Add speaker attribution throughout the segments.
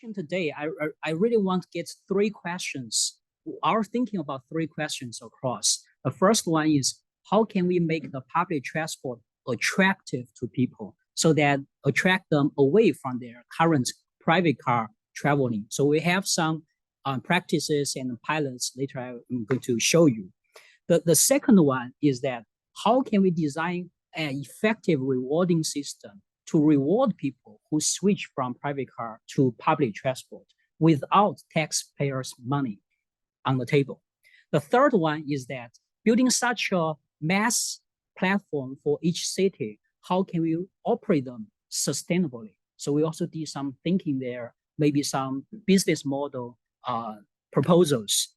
Speaker 1: Today, I really want to get three questions. Our thinking about three questions across. The first one is how can we make the public transport attractive to people so that attract them away from their current private car traveling. So we have some practices and pilots later I'm going to show you. The second one is that how can we design an effective rewarding system to reward people who switch from private car to public transport without taxpayers' money on the table. The third one is that building such a MaaS platform for each city, how can we operate them sustainably? So we also did some thinking there, maybe some business model proposals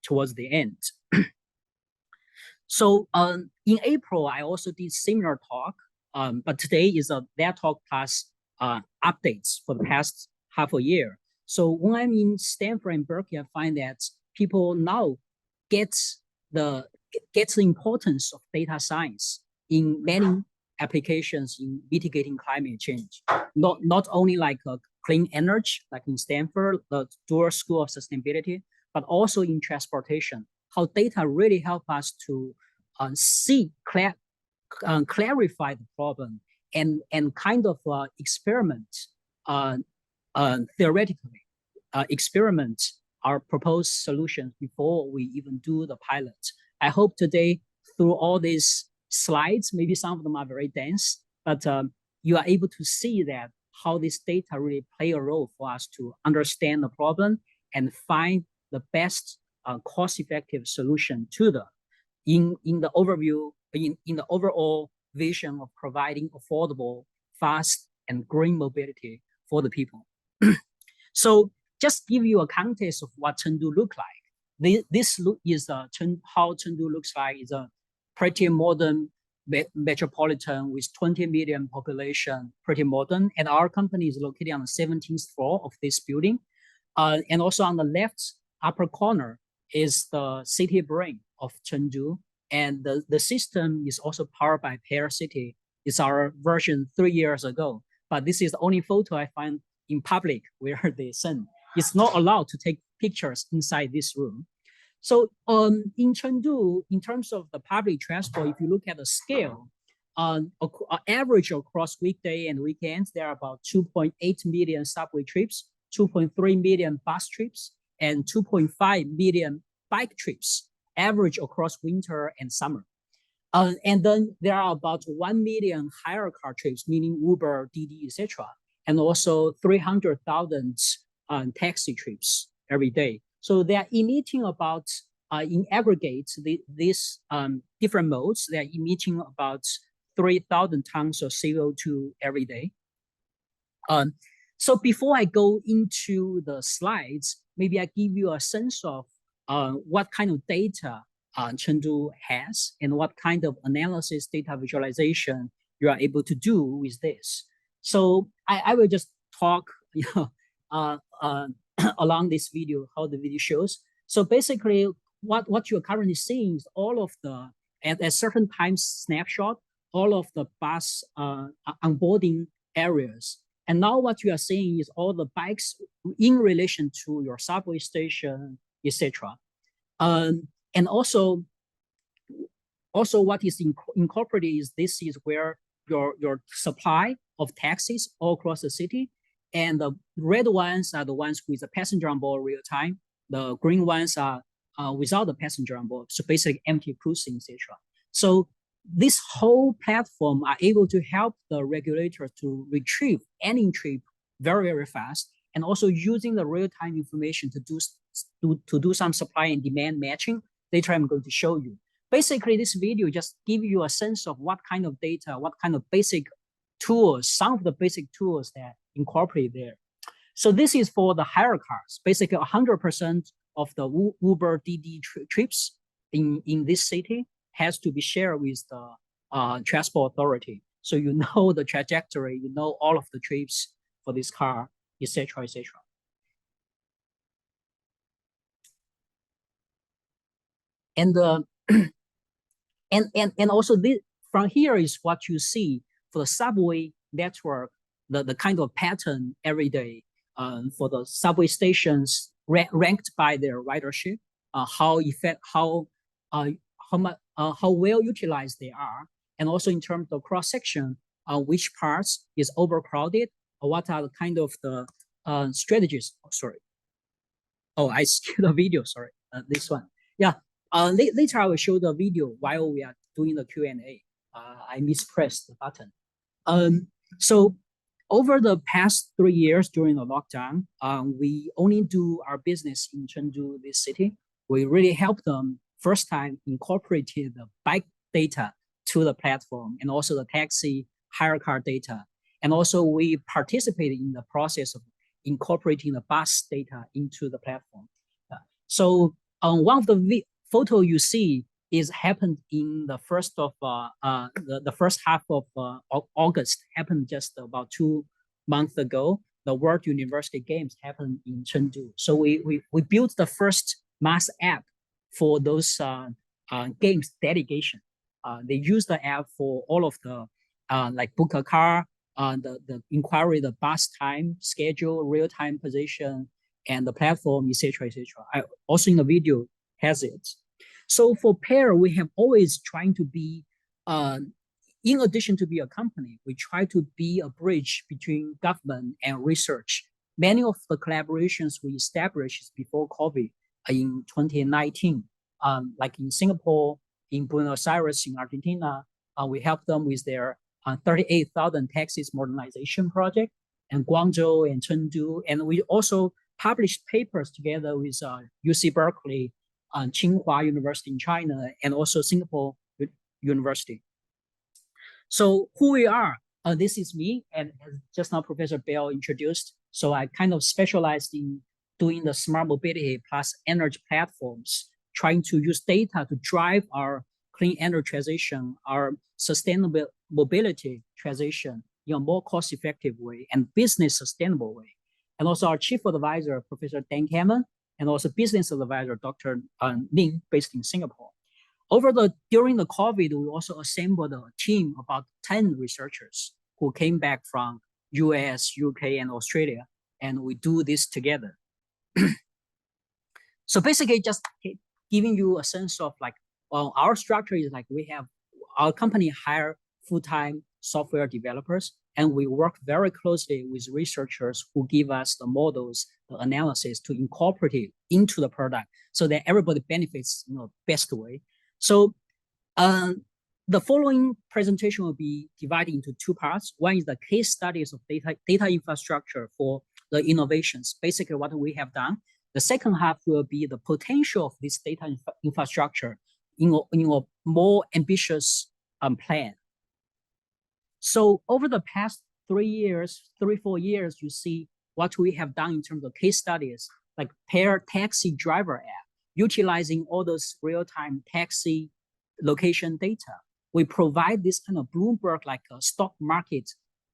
Speaker 1: towards the end. So in April, I also did similar talk, but today is that talk plus updates for the past half a year. So when I'm in Stanford and Berkeley, I find that people now get the importance of data science in many applications in mitigating climate change. Not only like clean energy, like in Stanford, the Doerr School of Sustainability, but also in transportation. How data really help us to clarify the problem and kind of experiment theoretically experiment our proposed solutions before we even do the pilot. I hope today through all these slides, maybe some of them are very dense, but you are able to see that how this data really play a role for us to understand the problem and find the best cost-effective solution to the in the overview in the overall vision of providing affordable, fast, and green mobility for the people. So just give you a context of what Chengdu look like. This is how Chengdu looks like. Is a pretty modern metropolitan with 20 million population, pretty modern. And our company is located on the 17th floor of this building. And also on the left upper corner is the city brain of Chengdu. And the system is also powered by Pear City. It's our version 3 years ago. But this is the only photo I find in public where they send. It's not allowed to take pictures inside this room. So in Chengdu, in terms of the public transport, if you look at the scale, average across weekday and weekends, there are about 2.8 million subway trips, 2.3 million bus trips, and 2.5 million bike trips, average across winter and summer. And then there are about 1 million hire car trips, meaning Uber, Didi, etc., and also 300,000 taxi trips every day. So they are emitting about, in aggregate, these different modes, they are emitting about 3,000 tons of CO2 every day. So before I go into the slides, maybe I give you a sense of what kind of data Chengdu has and what kind of analysis, data visualization you are able to do with this. So I will just talk along this video, how the video shows. So basically, what you're currently seeing is all of the, at a certain time snapshot, all of the bus onboarding areas. And now what you are seeing is all the bikes in relation to your subway station, etc. And also what is incorporated is this is where your supply of taxis all across the city, and the red ones are the ones with the passenger on board real time. The green ones are without the passenger on board, so basically empty cruising, etc. So this whole platform are able to help the regulator to retrieve any trip very, very fast, and also using the real-time information to do some supply and demand matching. Later, I'm going to show you. Basically, this video just give you a sense of what kind of data, what kind of basic tools, some of the basic tools that incorporate there. So this is for the hire cars. Basically, 100% of the Uber Didi trips in this city has to be shared with the transport authority. So you know the trajectory, you know all of the trips for this car, etc., etc. And and also this, from here is what you see for the subway network, the kind of pattern every day. for the subway stations ranked by their ridership, how well utilized they are, and also in terms of cross section, which parts is overcrowded, or what are the kind of the strategies. Oh, sorry. Oh, I skipped the video. Sorry, this one. Yeah. Later I will show the video while we are doing the Q&A. I mispressed the button. So over the past 3 years during the lockdown, we only do our business in Chengdu, this city. We really helped them first time incorporated the bike data to the platform and also the taxi hire car data. And also we participated in the process of incorporating the bus data into the platform. So one of the photo you see is happened in the first half of August, happened just about 2 months ago. The World University Games happened in Chengdu. So we built the first MaaS app for those games delegation. They use the app for all of the like book a car, the inquiry, the bus time, schedule, real-time position, and the platform, etc., etc. I also in the video has it. So for Pair, we have always trying to be, in addition to be a company, we try to be a bridge between government and research. Many of the collaborations we established before COVID in 2019, like in Singapore, in Buenos Aires, in Argentina, we helped them with their 38,000 taxis modernization project, and Guangzhou and Chengdu. And we also published papers together with UC Berkeley, Tsinghua University in China, and also Singapore University. So who we are, this is me, and as just now Professor Bell introduced. So I kind of specialized in doing the smart mobility plus energy platforms, trying to use data to drive our clean energy transition, our sustainable mobility transition in a more cost-effective way and business sustainable way. And also our chief advisor, Professor Dan Cameron, and also business advisor, Dr. Ning, based in Singapore. During the COVID, we also assembled a team of about 10 researchers who came back from US, UK, and Australia, and we do this together. So basically just giving you a sense of like, well, our structure is like we have our company hire full-time software developers, and we work very closely with researchers who give us the models, the analysis to incorporate it into the product so that everybody benefits in the best way. So the following presentation will be divided into 2 parts. One is the case studies of data infrastructure for the innovations, basically what we have done. The second half will be the potential of this data infrastructure in a more ambitious plan. So over the past 4 years, you see what we have done in terms of case studies, like Pair taxi driver app, utilizing all those real-time taxi location data. We provide this kind of Bloomberg, like a stock market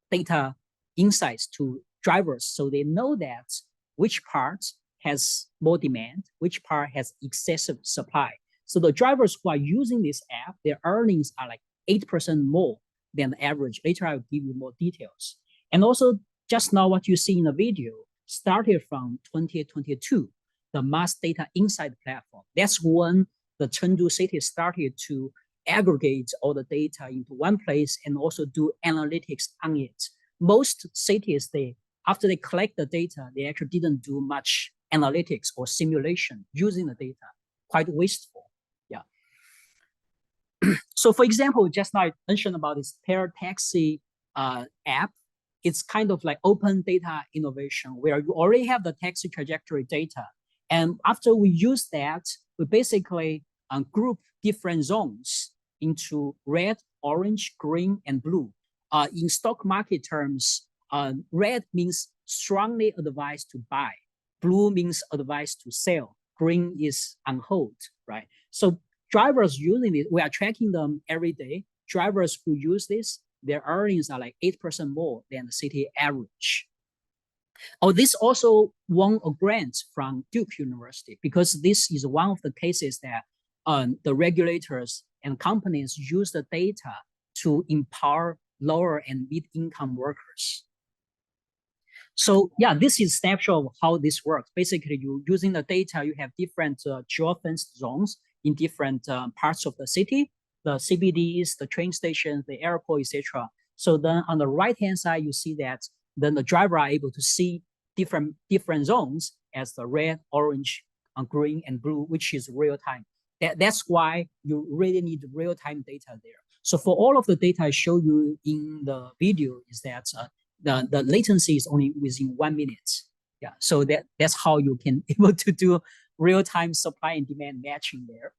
Speaker 1: data insights to drivers, so they know that which parts has more demand, which part has excessive supply. So the drivers who are using this app, their earnings are like 8% more than the average. Later, I'll give you more details. And also, just now what you see in the video started from 2022, the MaaS Data Insight platform. That's when the Chengdu city started to aggregate all the data into one place and also do analytics on it. Most cities, after they collect the data, they actually didn't do much analytics or simulation using the data. Quite wasteful. Yeah. So for example, just now I mentioned about this Pair taxi app. It's kind of like open data innovation where you already have the taxi trajectory data. And after we use that, we basically group different zones into red, orange, green, and blue. In stock market terms, red means strongly advised to buy. Blue means advised to sell. Green is on hold, right? So drivers using it, we are tracking them every day. Drivers who use this, their earnings are like 8% more than the city average. Oh, this also won a grant from Duke University because this is one of the cases that the regulators and companies use the data to empower lower and mid-income workers. So yeah, this is a snapshot of how this works. Basically, you using the data, you have different geofenced zones in different parts of the city, the CBDs, the train stations, the airport, etc. So then on the right-hand side, you see that then the driver are able to see different zones as the red, orange, green, and blue, which is real time. That's why you really need real-time data there. So for all of the data I show you in the video is that the latency is only within 1 minute. Yeah, so that's how you can able to do real-time supply and demand matching there.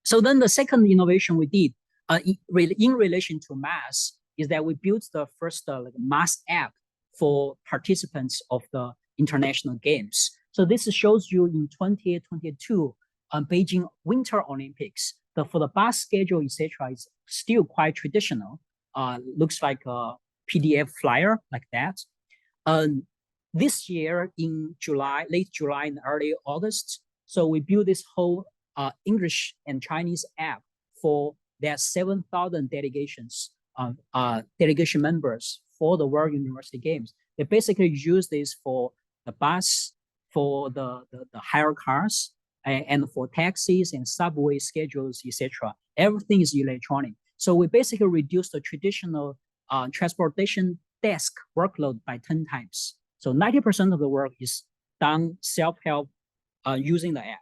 Speaker 1: So then the second innovation we did in relation to MaaS is that we built the first like MaaS app for participants of the international games. So this shows you in 2022 Beijing Winter Olympics. For the bus schedule, etc., is still quite traditional. Looks like a PDF flyer like that. This year in July, late July and early August, so we built this whole English and Chinese app for their 7,000 delegation members for the World University Games. They basically use this for the bus, for the hire cars, and for taxis and subway schedules, etc. Everything is electronic. So we basically reduce the traditional transportation desk workload by 10 times. So 90% of the work is done self-help using the app.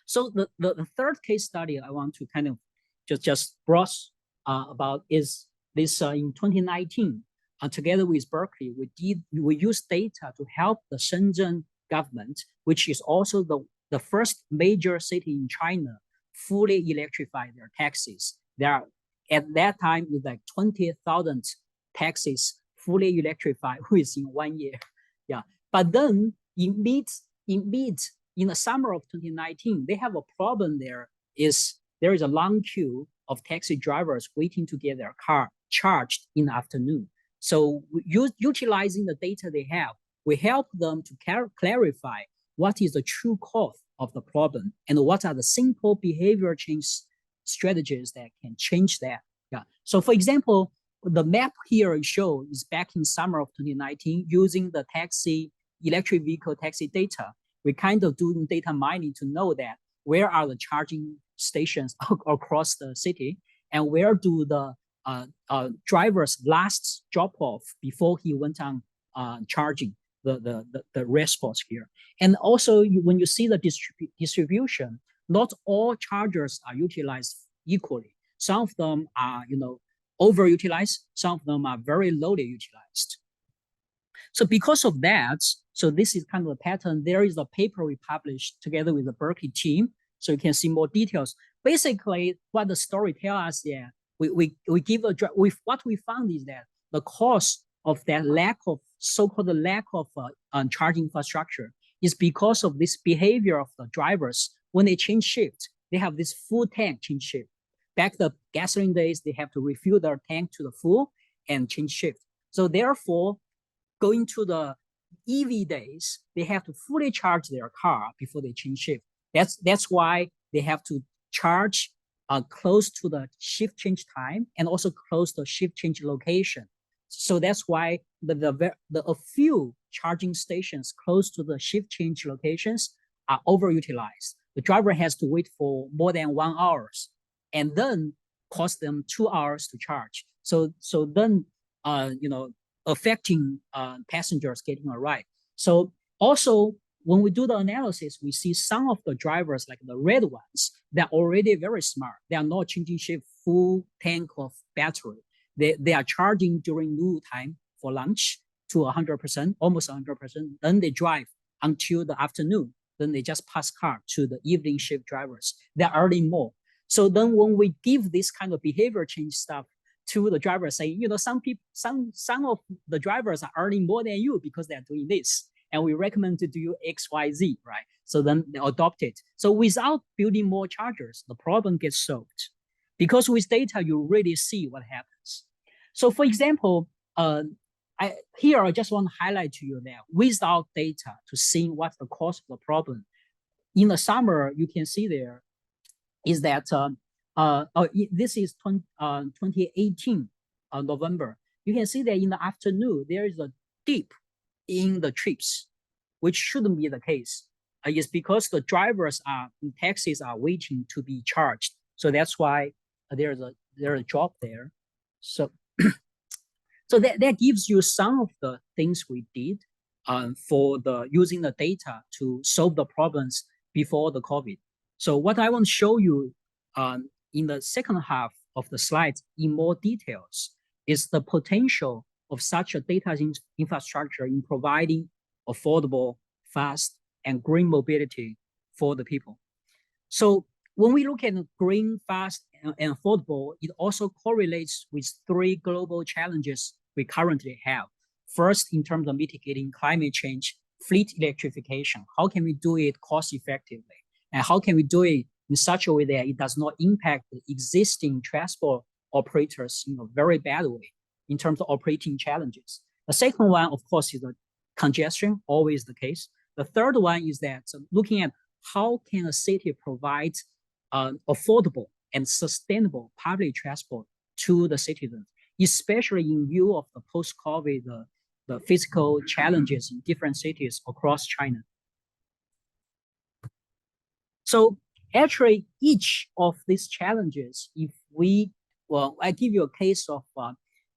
Speaker 1: So the third case study I want to kind of just brush about is this in 2019. Together with Berkeley, we used data to help the Shenzhen government, which is also the first major city in China, fully electrify their taxis. There are at that time with like 20,000 taxis fully electrified within 1 year. Yeah, but then in the summer of 2019, they have a problem. There is a long queue of taxi drivers waiting to get their car charged in the afternoon. So utilizing the data they have, we help them to clarify what is the true cause of the problem and what are the simple behavior change strategies that can change that. Yeah. So for example, the map here I show is back in summer of 2019 using the electric vehicle taxi data. We kind of doing data mining to know that where are the charging stations across the city and where do the driver's last drop off before he went on charging the rest spots here. And also when you see the distribution, not all chargers are utilized equally. Some of them are, overutilized. Some of them are very lowly utilized. So because of that, so this is kind of a pattern. There is a paper we published together with the Berkeley team, so you can see more details. Basically, what the story tells us, yeah, we give what we found is that the cause of that so-called lack of charging infrastructure is because of this behavior of the drivers. When they change shift, they have this full tank change shift. Back the gasoline days, they have to refill their tank to the full and change shift. So therefore, going to the EV days, they have to fully charge their car before they change shift. That's why they have to charge close to the shift change time and also close to the shift change location. So that's why a few charging stations close to the shift change locations are overutilized. The driver has to wait for more than 1 hour and then cost them 2 hours to charge. So then, affecting passengers getting a ride. So also, when we do the analysis, we see some of the drivers, like the red ones, they're already very smart. They are not changing shift full tank of battery. They are charging during noon time for lunch to 100%, almost 100%. Then they drive until the afternoon. Then they just pass car to the evening shift drivers. They're earning more. So then when we give this kind of behavior change stuff to the driver, saying, some of the drivers are earning more than you because they're doing this. And we recommend to do X, Y, Z, right? So then they adopt it. So without building more chargers, the problem gets solved. Because with data, you really see what happens. So for example, I just want to highlight to you that without data to see what's the cause of the problem, in the summer, you can see there is that this is 2018 November. You can see that in the afternoon, there is a dip in the trips, which shouldn't be the case. It's because the drivers taxis are waiting to be charged. So that's why there's a drop there. So so that gives you some of the things we did for using the data to solve the problems before the COVID. So what I want to show you in the second half of the slides in more details is the potential of such a data infrastructure in providing affordable, fast, and green mobility for the people. So when we look at green, fast, and affordable, it also correlates with three global challenges we currently have. First, in terms of mitigating climate change, fleet electrification. How can we do it cost effectively? And how can we do it in such a way that it does not impact the existing transport operators in a very bad way in terms of operating challenges? The second one, of course, is the congestion, always the case. The third one is that looking at how can a city provide affordable and sustainable public transport to the citizens, especially in view of the post-COVID, the physical challenges in different cities across China. So actually, each of these challenges, I give you a case of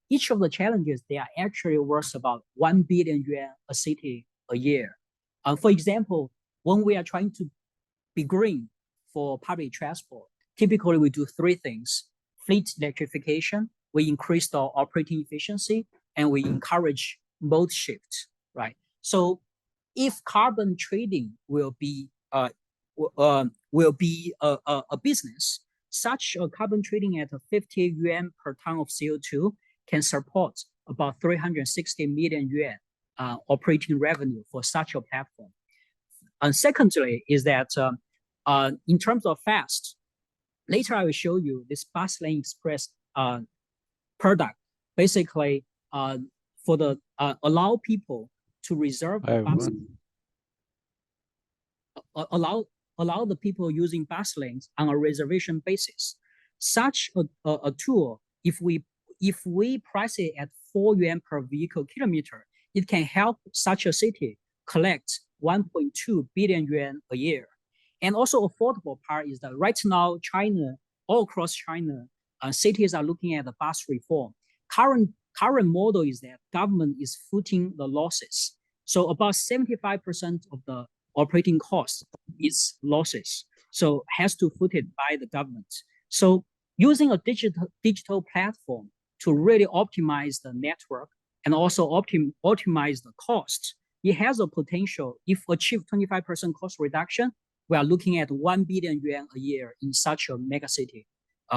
Speaker 1: each of the challenges, they are actually worth about 1 billion yuan a city a year. For example, when we are trying to be green for public transport, typically we do three things: fleet electrification, we increased our operating efficiency, and we encourage mode shift, right? So if carbon trading will be a business, such a carbon trading at 50 yuan per ton of CO2 can support about 360 million yuan operating revenue for such a platform. And secondly, is that in terms of fast, later I will show you this Bus Lane Express product, basically for the allow people to reserve the bus, allow the people using bus lanes on a reservation basis. Such a tool, if we price it at 4 yuan per vehicle kilometer, it can help such a city collect 1.2 billion yuan a year. And also affordable part is that right now, China, all across China, cities are looking at the bus reform. Current model is that government is footing the losses. So about 75% of the operating cost is losses. So has to foot it by the government. So using a digital platform to really optimize the network and also optimize the cost, it has a potential. If achieve 25% cost reduction, we are looking at 1 billion yuan a year in such a mega city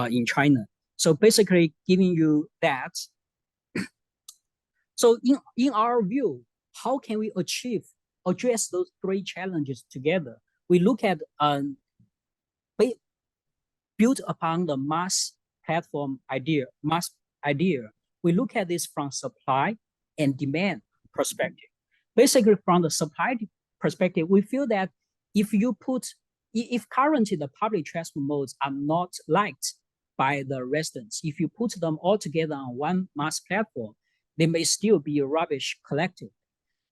Speaker 1: in China. So basically giving you that. So in our view, how can we address those three challenges together? We look at built upon the MaaS platform idea, we look at this from supply and demand perspective. Basically, from the supply perspective, we feel that if currently the public transport modes are not liked by the residents, if you put them all together on one MaaS platform, they may still be rubbish collected.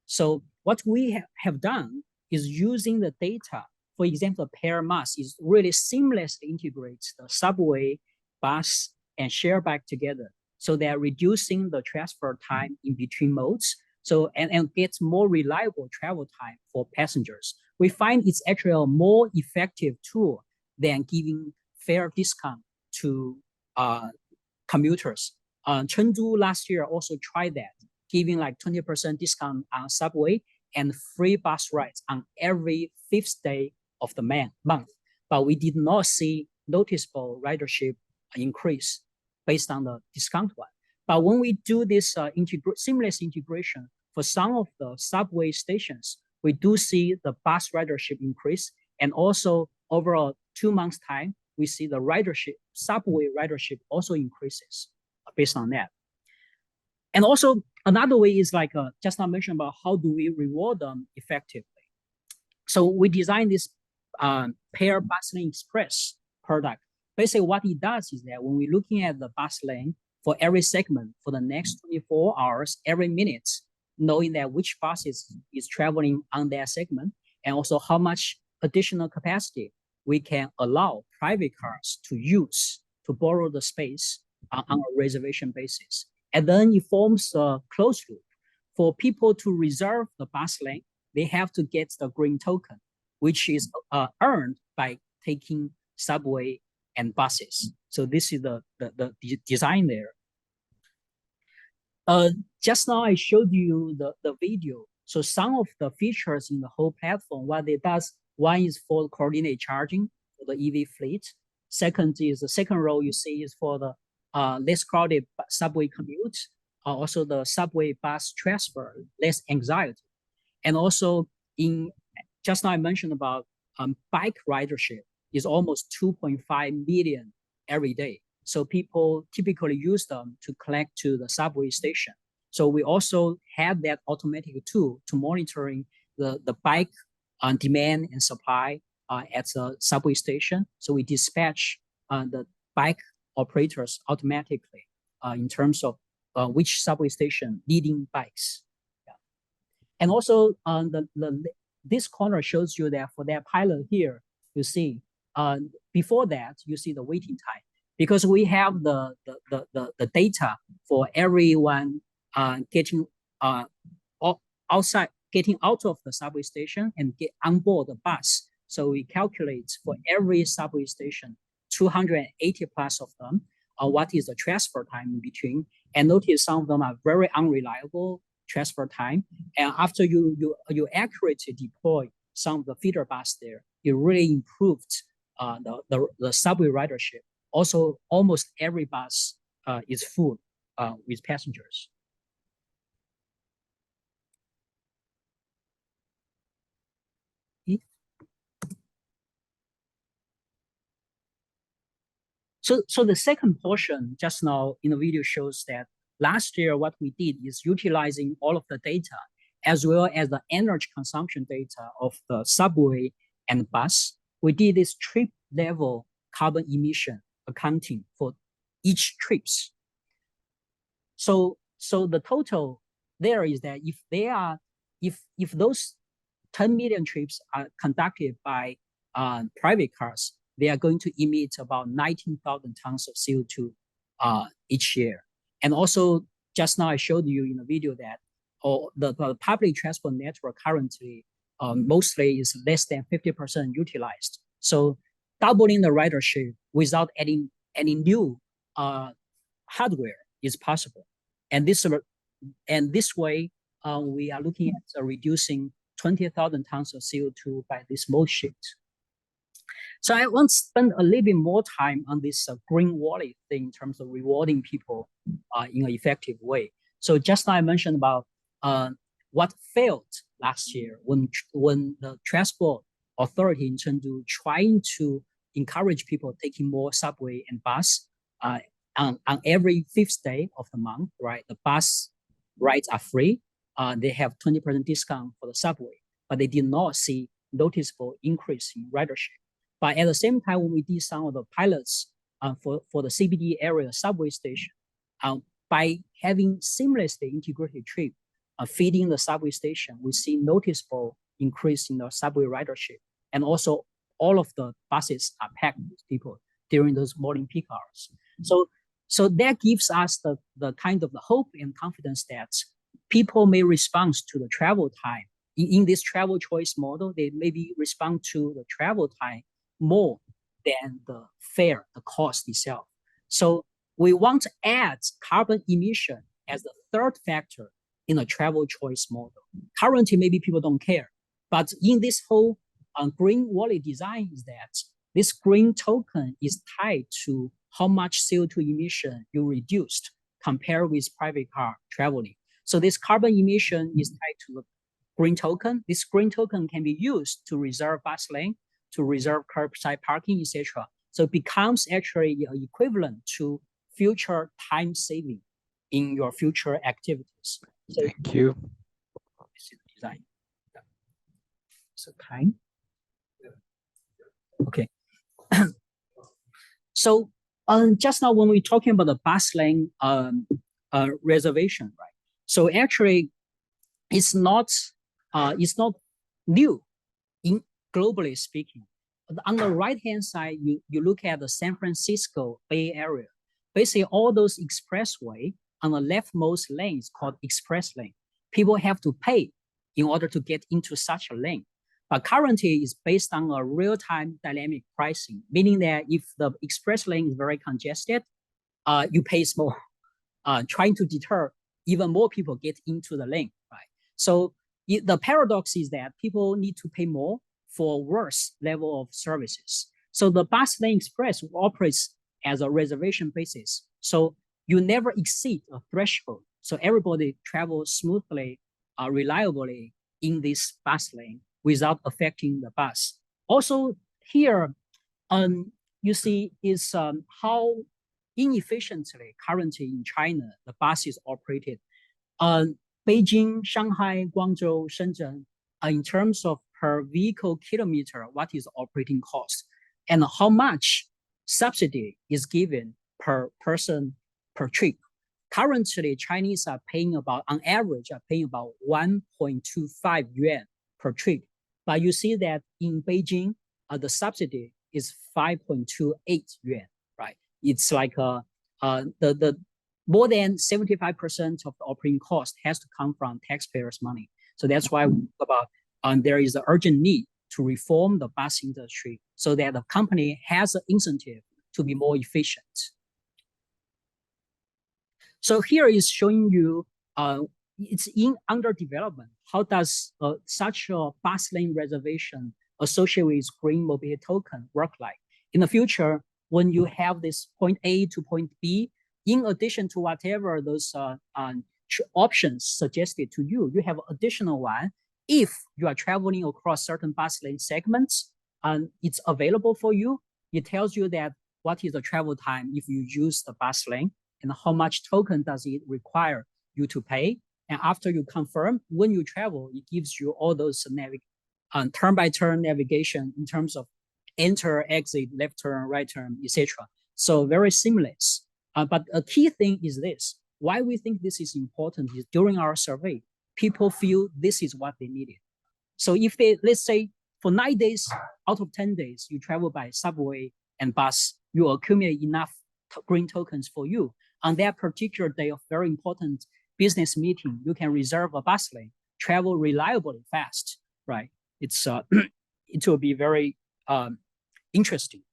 Speaker 1: So what we have done is using the data. For example, Pair MaaS is really seamlessly integrates the subway, bus, and share bike together. So they are reducing the transfer time in between modes. So and gets more reliable travel time for passengers. We find it's actually a more effective tool than giving fare discount to commuters. Chengdu last year also tried that, giving like 20% discount on subway and free bus rides on every 5th day of the month. But we did not see noticeable ridership increase based on the discount one. But when we do this seamless integration for some of the subway stations, we do see the bus ridership increase. And also over 2 months' time, we see the subway ridership also increases based on that. And also another way is like just now mentioned about how do we reward them effectively. So we designed this Pair Bus Lane Express product. Basically what it does is that when we're looking at the bus lane for every segment for the next 24 hours, every minute, knowing that which bus is traveling on that segment, and also how much additional capacity we can allow private cars to use to borrow the space on a reservation basis. And then it forms a closed loop. For people to reserve the bus lane, they have to get the green token, which is earned by taking subway and buses. So this is the design there. Just now I showed you the video. So some of the features in the whole platform, what it does, one is for coordinate charging for the EV fleet. Second is the second row you see is for the less crowded subway commute, also the subway bus transfer, less anxiety. And also just now I mentioned about bike ridership is almost 2.5 million every day. So people typically use them to connect to the subway station. So we also have that automatic tool to monitoring the bike demand and supply at the subway station. So we dispatch the bike operators automatically in terms of which subway station needing bikes. Yeah. And also this corner shows you that for that pilot here, you see before that you see the waiting time, because we have the data for everyone getting outside, getting out of the subway station and get on board the bus. So we calculate for every subway station, 280 plus of them, what is the transfer time in between. And notice some of them are very unreliable transfer time. And after you accurately deploy some of the feeder bus there, it really improved the subway ridership. Also, almost every bus is full with passengers. So the second portion just now in the video shows that last year what we did is utilizing all of the data as well as the energy consumption data of the subway and bus. We did this trip level carbon emission accounting for each trips. So the total there is that if those 10 million trips are conducted by private cars, they are going to emit about 19,000 tons of CO2 each year. And also, just now I showed you in the video that the public transport network currently mostly is less than 50% utilized. So doubling the ridership without adding any new hardware is possible. And this way, we are looking at reducing 20,000 tons of CO2 by this mode shift. So I want to spend a little bit more time on this green wallet thing in terms of rewarding people in an effective way. So just now I mentioned about what failed last year when the transport authority in Chengdu trying to encourage people taking more subway and bus on every fifth day of the month, right? The bus rides are free. They have 20% discount for the subway, but they did not see noticeable increase in ridership. But at the same time, when we did some of the pilots for the CBD area subway station, by having seamlessly integrated trip feeding the subway station, we see noticeable increase in the subway ridership. And also all of the buses are packed with people during those morning peak hours. So that gives us the kind of the hope and confidence that people may respond to the travel time. In this travel choice model, they maybe respond to the travel time more than the fare, the cost itself. So we want to add carbon emission as the third factor in a travel choice model. Currently, maybe people don't care, but in this whole green wallet design is that this green token is tied to how much CO2 emission you reduced compared with private car traveling. So this carbon emission is tied to the green token. This green token can be used to reserve bus lane, to reserve curbside parking, etc. So it becomes actually equivalent to future time saving in your future activities. So
Speaker 2: thank you.
Speaker 1: This is design. So time. Okay. So just now when we're talking about the bus lane reservation, right? So actually, it's not new in globally speaking. On the right-hand side, you look at the San Francisco Bay Area. Basically, all those expressway on the leftmost lane is called express lane. People have to pay in order to get into such a lane. But currently, it's based on a real-time dynamic pricing, meaning that if the express lane is very congested, you pay small, trying to deter even more people get into the lane, right? So the paradox is that people need to pay more for worse level of services. So the bus lane express operates as a reservation basis. So you never exceed a threshold. So everybody travels smoothly, reliably in this bus lane without affecting the bus. Also here, you see is how inefficiently currently in China the bus is operated. Beijing, Shanghai, Guangzhou, Shenzhen, in terms of per vehicle kilometer, what is operating cost and how much subsidy is given per person per trip. Currently, Chinese are paying about, on average, are paying about 1.25 yuan per trip. But you see that in Beijing, the subsidy is 5.28 yuan, right? It's like the more than 75% of the operating cost has to come from taxpayers' money. So that's why we talk about there is an urgent need to reform the bus industry so that the company has an incentive to be more efficient. So here is showing you it's in under development. How does such a bus lane reservation associated with green mobility token work like? In the future, when you have this point A to point B, in addition to whatever those options suggested to you, you have additional one. If you are traveling across certain bus lane segments and it's available for you, it tells you that what is the travel time if you use the bus lane and how much token does it require you to pay. And after you confirm, when you travel, it gives you all those turn-by-turn navigation in terms of enter, exit, left turn, right turn, etc. So very seamless. But a key thing is this. Why we think this is important is during our survey, people feel this is what they needed. So if they, let's say for 9 days out of 10 days, you travel by subway and bus, you accumulate enough green tokens for you. On that particular day of very important business meeting, you can reserve a bus lane, travel reliably fast, right? It's it will be very interesting.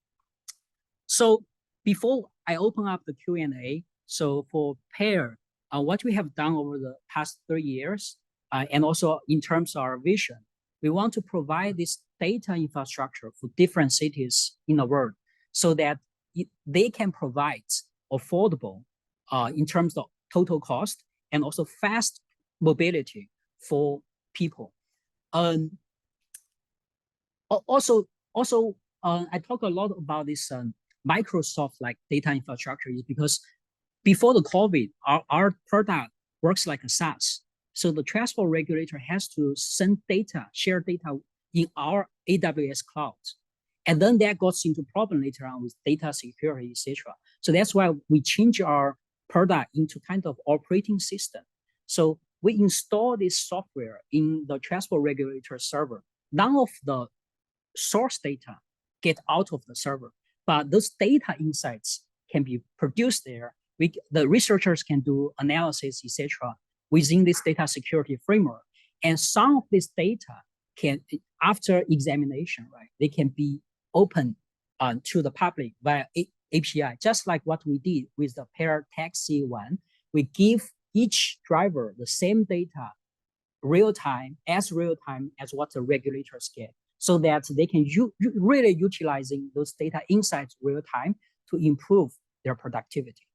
Speaker 1: So before I open up the Q&A, so for PAIR, what we have done over the past 3 years, and also in terms of our vision, we want to provide this data infrastructure for different cities in the world so that they can provide affordable in terms of total cost and also fast mobility for people. Also, I talk a lot about this Microsoft-like data infrastructure is because before the COVID, our product works like a SaaS. So the transport regulator has to send data, share data in our AWS cloud. And then that goes into problem later on with data security, etc. So that's why we change our product into kind of operating system. So we install this software in the transport regulator server. None of the source data get out of the server, but those data insights can be produced there. The researchers can do analysis, etc. within this data security framework. And some of this data can, after examination, right, they can be open to the public via API, just like what we did with the PAIR taxi one. We give each driver the same data real time as what the regulators get, so that they can really utilizing those data insights real time to improve their productivity.